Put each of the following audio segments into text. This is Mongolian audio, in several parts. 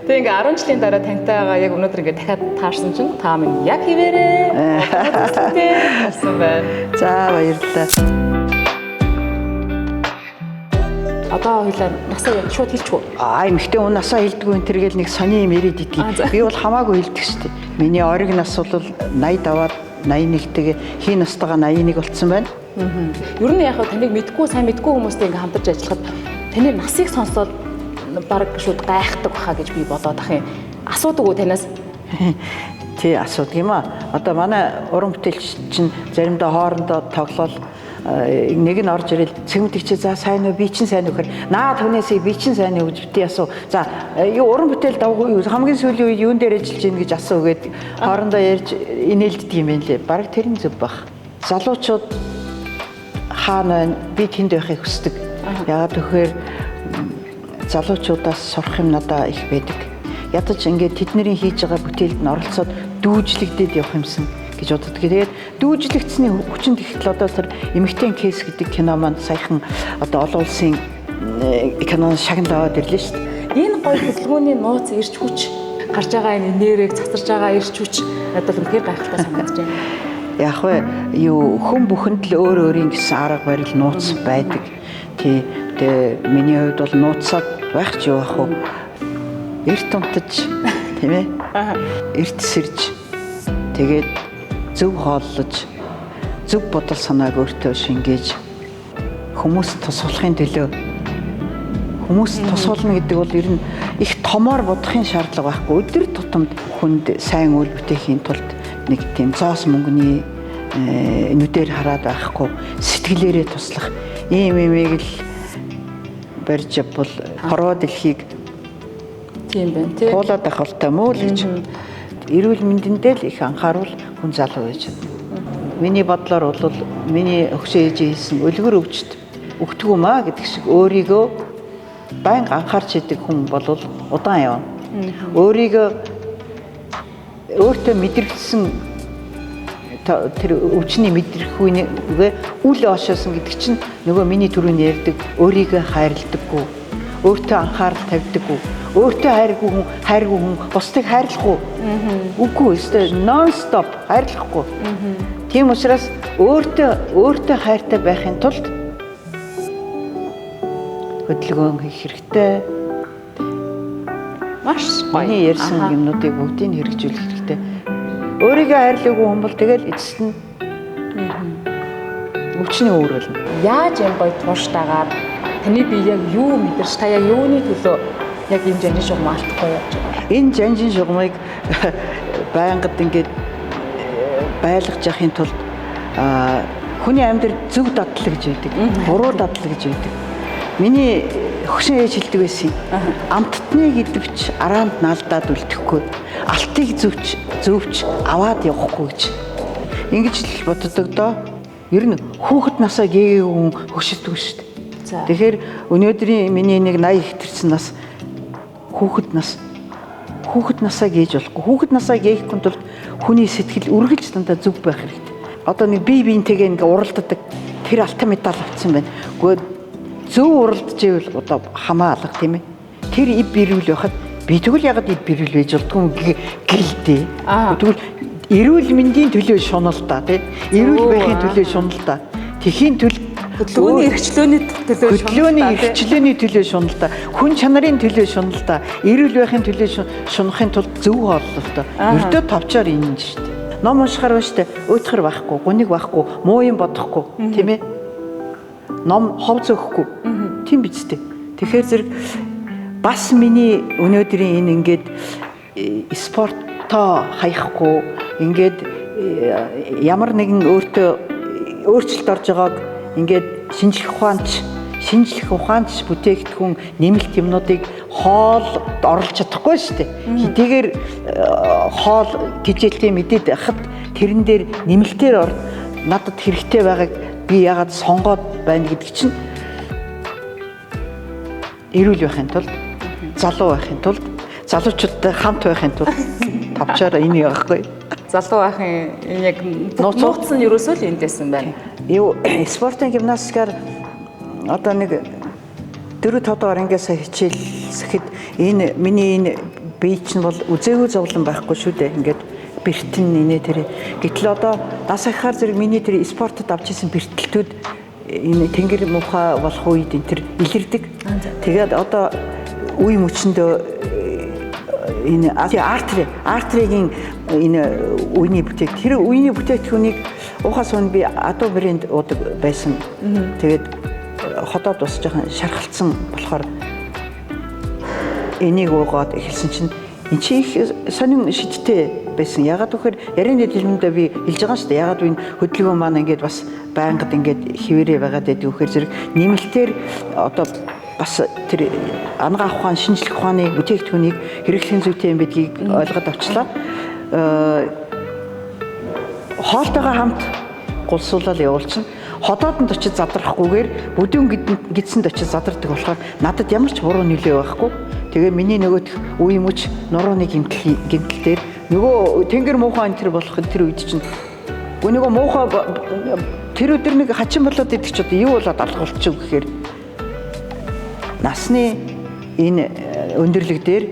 Тэгээ ингээ 10 жилийн дараа тантайгаа яг өнөөдөр ингээ дахиад таарсан чинь та минь яг хിവэрээ болсон байна. За баярлалаа. Одоо хоёлаа насаа яг шууд хэлчихв. Эмэгтэй хүн насаа хэлдэггүй энэ төргээл нэг сони юм ирээд идгийг. Би бол хамаагүй хэлдэг шүү дээ. Миний ориг нас бол 80 аваад 81-тэйгээ хий настайгаа 81 болцсон байна. Ер нь яг таныг мэдгүй сайн мэдгүй хүмүүстэй ингээ хамтарч ажиллахад таны насыг сонсоод баг шууд гайхдаг баха гэж би бодоод ах юм. Асуудаг уу танаас? Тий асуудаг юм аа. Одоо манай уран бүтээлч чинь заримдаа хоорондоо тоглол нэг нь орж ирэл цэгмэдэгч за сайн уу би чинь сайн уу гэхээр наа түүнээсээ би чинь сайн уу гэж бити асуу. За юу уран бүтээл давгүй юу хамгийн сүүлийн үед юун дээр ажиллаж ийн гэж асуу гээд хоорондоо ярьж инээлддэг юм байна лээ. Бараг тэр нь зөв бах. Залуучууд хаана байна би тэнд байхыг хүсдэг. Яагаад гэхээр залуучуудаас сурах юм надаа их байдаг. Ядаж ингээд тэдний хийж байгаа бүтээлд нь оролцоод дүүжлэгдээд явах юмсан гэж боддог. Тэгээд дүүжлэгдсэний хүчин тэгтэл одоо тэр эмэгтэй кейс гэдэг кино маань саяхан одоо олон улсын кинон шагнал аваад ирлээ шүү дээ. Энэ гоё хөдөлгөөний нууц ирч хүч гарч байгаа энэ нэрийг цацарж байгаа ирч хүч надад үнэхээр гайхалтай санагдаж байна. Яг вэ юу хүн бүхэнд л өөр өөрийн гэсэн арга барил нууц байдаг. Тэгээ миний хувьд бол нууцаад байх ч явах уу. Эрт унтаж тийм ээ. Эрт сэрж тэгээд зөв хооллож зөв бодол санааг өөртөө шингээж хүмүүс тусгахын төлөө хүмүүс тусгуулна гэдэг бол ер нь их томоор бодохын шаардлага байхгүй. Өдөр тутамд хүнд сайн үйл бүтээхийн тулд нэг тийм зоос мөнгөний нүдээр хараад байхгүй сэтгэлээрээ туслах ийм имийг л барьж бол хорвоо дэлхийг тийм байна тий. Туулаад авах болтой мөө л гэж. Эрүүл мэндэндээ л их анхааруул хүн залуу байж байна. Миний бодлоор бол миний өгшөө ээж хийсэн үлгэр өвчт өгдөг юм аа гэдэг шиг өөрийгөө байнга анхаарч идэг хүн бол удаан явна. Өөрийгөө өөртөө мэдрэгдсэн тэр өвчний мэдрэхүйнээ үл ошоосон гэдэг чинь нөгөө миний түрүүний ярьдаг өөрийгөө хайрладаггүй, өөртөө анхаарал тавьдаггүй, өөртөө хайргүй хүн бусдыг хайрлахгүй. Үгүй өстой нон стоп хайрлахгүй. Тийм учраас өөртөө хайртай байхын тулд хөдөлгөөн хийх хэрэгтэй. Маш Миний ярьсан юмнуудыг бүгдийг хэрэгжүүлэх хэрэгтэй. Өөрийгөө хайрлаагүй хүн бол тэгэл эцэст нь өвчний өөрөлдөн. Яаж юм гоё тууштайгаар таны би яг юу мэдэрч та яг юуны төлөө яг энэ жанжин шугам алдахгүй яаж байгаа. Энэ жанжин шугамыг байнгад ингээд байлгаж явахын тулд хүний амьдрал зөв дадлаг гэж байдаг. Буруу дадлаг гэж байдаг. Миний хөшин ээж хэлдэг байсан. Амттныг идэвч араанд наалдаад үлдэхгүй. Алтыг зөвч аваад явахгүй гэж. Ингэж л боддог доо. Ер нь хүүхэд насаа гээгүй хүн хөшөлдөг шүү дээ. Тэгэхээр өнөөдрийн миний нэг 80 хэтэрсэн нас хүүхэд насаа гээж болохгүй. Хүүхэд насаа гээхгүй тул хүний сэтгэл үргэлж дандаа зөв байх хэрэгтэй. Одоо нэг бие биентэйгээ ингээ уралддаг тэр алтан медаль авсан байна. Гэхдээ зөв уралдаж ивэл одоо хамаа алга тийм ээ. Тэр ив бэрүүл байхад би тэгвэл ягаад ив бэрүүл байж болдгүй гэлдээ. Тэгвэл эрүүл мэндийн төлөө шунал та тийм. Эрүүл байхын төлөө шунал та. Тэхийн хөдөлгөөний эрхчлөөний төлөө шунал та. Хүн чанарын төлөө шунал та. Эрүүл байхын төлөө шунахын тулд зөв хооллол та. Өртөө товчоор энэ шүү дээ. Ном уншихаар байна шүү дээ. Уйтхар байхгүй, гуниг байхгүй, муу юм бодохгүй тийм ээ. Ном хов зөөхгүй. Тийм биз дээ. Тэгэхээр зэрэг бас миний өнөөдрийн энэ ингээд спортоо хаяхгүй ингээд ямар нэгэн өөртөө өөрчлөлт орж байгааг ингээд шинжлэх ухаанч бүтээгдэхүүн нэмэлт юмнуудыг хоол оруулж чадахгүй шүү дээ. Хэдийгээр хоол тэжээлтэй мэдээд байхад тэрэн дээр нэмэлтээр надад хэрэгтэй байгааг би ягаад сонгоод байна гэдэг чинь эрүүл байхын тулд, залуу байхын тулд, залуучуудтай хамт байхын тулд тавчаар энэ яахгүй. Залуу байхын энэ яг нууц нь ерөөсөө л эндээсэн байна. Юу спортын гимнастикаар одоо нэг 4-5 дугаар ангиасаа хичээлсэхэд энэ миний энэ бие чинь бол үзээгүй зовлон байхгүй шүү дээ. Ингээд бэртэн инээ тэр. Гэтэл одоо дас ахаар зэрэг миний тэр спортод авч исэн бэртэлтүүд энэ тэнгэр муухай болох үед энэ тэр илэрдэг. Тэгээд одоо үе мөчөндөө энэ артригийн энэ үений бүтээгт тэр үений бүтээгдэхүүнийг уухаас өмнө би адуу брэнд уудаг байсан. Тэгээд хотоод бас жоохон шархалцсан болохоор энийг уугаад эхэлсэн чинь эн чи их сонин шидтэй байсан. Ягаад гэхээр ярианы дэлгүүрдээ би хэлж байгаа шүү дээ. Ягаад энэ хөдөлгөөн маань ингээд бас байнгад ингээд хിവэрэ байгаад байдаг вэхээр зэрэг нэмэлтээр одоо бас тэр ангаа ухаан шинжлэх ухааны бүтээгдэхүүнийг хэрэглэхийн зүйтэй юм бидгийг ойлгоод авчлаа. Хоолтойгоо хамт гулсуулаад явуулчихна. Ходоодонд очиж задрахгүйгээр бүдүүн гидсэнд очиж задардаг болохоор надад ямар ч буруу нөлөө байхгүй. Тэгээ миний нөгөөх үе мөч нурууны гэмтэл дээр нөгөө тэнгэр муухай энэ болох тэр үед чинь нөгөө муухай тэр өдөр нэг хачин болоод идэх ч одоо юу болоод алга болчих гэхээр насны энэ өндөрлөг дээр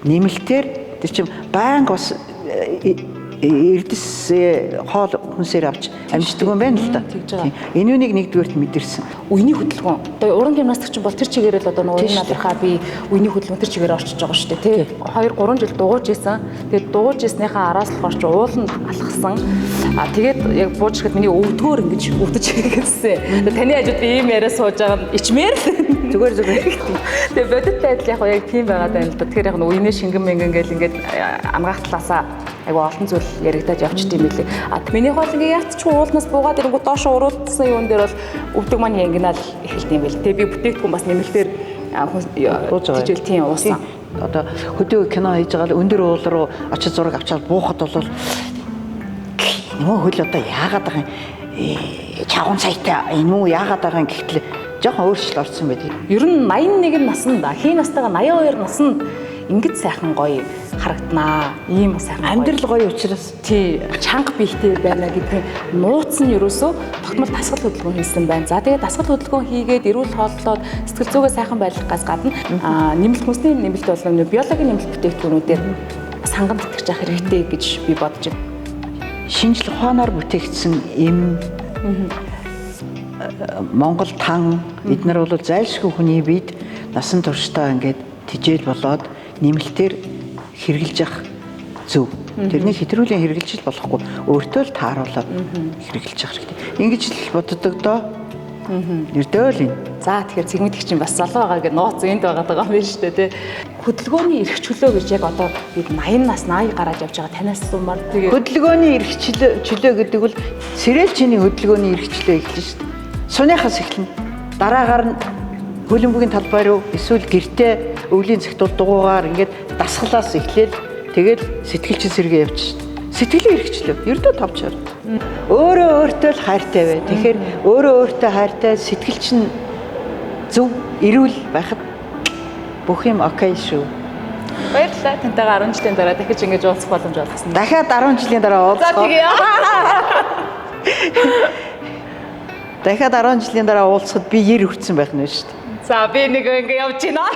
нэмэлтээр тэр чинь байнга бас эрдэс хоол хүнсээр авч амждаг юм байна л да. Энэ үнийг нэгдүгээрт мэдэрсэн. Үений хөдөлгөөн. Одоо уран гимнастик чинь бол тэр чигээр л одоо нөгөө надрахаа би үений хөдөлгөөн тэр чигээр орчиж байгаа шүү дээ, тий. 2-3 жил дугуйж исэн. Тэгээд дугуйж исэнийхээ араас болохоор ч ууланд алхсан. Тэгээд яг бууж ирэхэд миний өвдгөөр ингэж өвдөж ирсэн. Таны хажууд би ийм яриа сууж байгаа нь ичмээр л зүгээр. Тэгээд бодиттой адил яг тийм байгаад байна л да. Тэгэхээр яг нь үений шингэн мэнгэн гэл ингээд амгаах талаасаа айгу олон зүйл яригадад явчт юм билий. Миний хол ингээ яатч уулнаас буугаад ирэнгүүт доош уруулсан юм дээр бол өвдөг маань янгинал эхэлт юм бэл. Тэгээ би бүтээгдэхүүн бас нэмэлтээр хичээл тийм уусан. Одоо хөдөө кино хийж байгаа л өндөр уул руу очиж зураг авчаад буухад бол нөө хөл одоо яагаад байгаа юм чаван цайтай энэ мүү яагаад байгаа юм гэхтэл жоохон өөрчлөлт орсон байдаг. Ер нь 81 наснд хий настайгаа 82 наснд ингэж сайхан гоё харагданаа. Ийм сайхан амьдрал гоё учраас тий чанга биетэй байна гэдэг нууц нь ерөөсөө тогтмол дасгал хөдөлгөөн хийсэн байна. За тэгээд дасгал хөдөлгөөн хийгээд эрүүл хооллоод сэтгэл зүгээ сайхан байлгахаас гадна нэмэлт хүнсний нэмэлт болон биологийн нэмэлт бүтээгдэхүүнүүдээр санган тэтгэж явах хэрэгтэй гэж би бодож байна. Шинжлэх ухаанаар бүтээгдсэн эм Монгол тан эднэр бол зайлшгүй хүний биед насан туршдаа ингээд тижэл болоод нэмэлтээр хэрэгжилж явах зөв. Тэрний хэтрүүлийн хэрэгжилж болохгүй өөртөө л тааруулаад хэрэгжилж явах хэрэгтэй. Ингэж л боддог доо. Нэрдөө л энэ. За тэгэхээр цэгмэдгч чинь бас залуу байгаа гэдэг нууц энд байгаа даа юм шүү дээ тий. Хөдөлгөөний эрх чөлөө гэж яг одоо бид 80 нас 80 гараад явж байгаа танаас асуумаар тэгээд хөдөлгөөний эрх чөлөө гэдэг бол сэрээлчний хөдөлгөөний эрх чөлөө эхэлнэ шүү дээ. Суньяхаас эхэлнэ. Дараагаар нь хөлбөмбөгийн талбай руу эсвэл гэртээ өвлийн цагт бол дугуугаар ингээд дасгалаас эхлээл тэгээд сэтгэлчин сэргээ явчих. Сэтгэлийн эрхчлөө ердөө товчоор. Өөрөө өөртөө л хайртай бай. Тэгэхээр өөрөө өөртөө хайртай сэтгэлчин зөв эрүүл байхад бүх юм окей шүү. Баярлалаа. Тантай 10 жилийн дараа дахиж ингэж уулзах боломж олгосон. Дахиад 10 жилийн дараа уулзах. За тэгээ. Дахиад 10 жилийн дараа уулзахад би 90 хүрсэн байх нь шүү дээ. За би нэг ингэ явж байна.